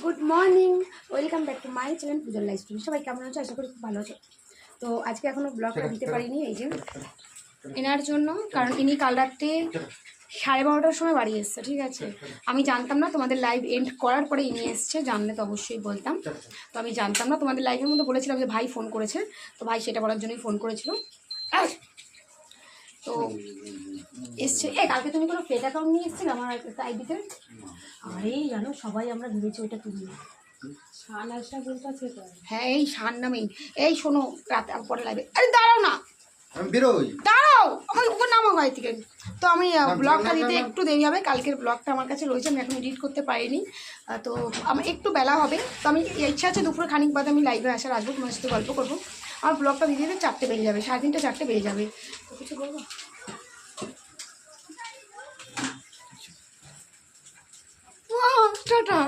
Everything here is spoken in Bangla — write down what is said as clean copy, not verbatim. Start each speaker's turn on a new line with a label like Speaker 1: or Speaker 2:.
Speaker 1: Good morning, welcome back to my channel পূজার লাইফ স্টাইল। সবাই কেমন আছো? আশা করি খুব ভালো আছো। তো আজকে এখনও ব্লগটা দিতে পারিনি, এই যে এনার জন্য, কারণ ইনি কাল রাত্রে 12:30টার সময় বাড়ি এসছে। ঠিক আছে, আমি জানতাম না, তোমাদের লাইভ এন্ড করার পরে ইনি এসছে, জানলে তো অবশ্যই বলতাম। তো আমি জানতাম না, তোমাদের লাইভের মধ্যে বলেছিলাম যে ভাই ফোন করেছে, তো ভাই সেটা বলার জন্যই ফোন করেছিল। তো এসছে। কালকে তুমি কোনো ফেক অ্যাকাউন্ট নিয়ে এসেছিলে আমার আইডিতে? আরে জানো, সবাই আমরা ভেবেছি ওইটা তুমি। হ্যাঁ, এই শান নামেই। এই শোনো, রাতে পরে লাগবে। আরে দাঁড়াও না, দাঁড়াও, আমার উপর নামো গাড়ি থেকে। তো আমি ব্লগটা দিতে একটু দেরি হবে, কালকের ব্লগটা আমার কাছে রয়েছে, আমি এখন এডিট করতে পারিনি। তো আমার একটু বেলা হবে, তো আমি ইচ্ছা আছে দুপুরে খানিক বাদে আমি লাইভে আসার আসবো, তোমার সাথে গল্প করবো। আমার ব্লগটা দিতে দিতে 4টে বেজে যাবে, 3:30 4টে বেজে যাবে। তো কিছু বলবো? টাটা।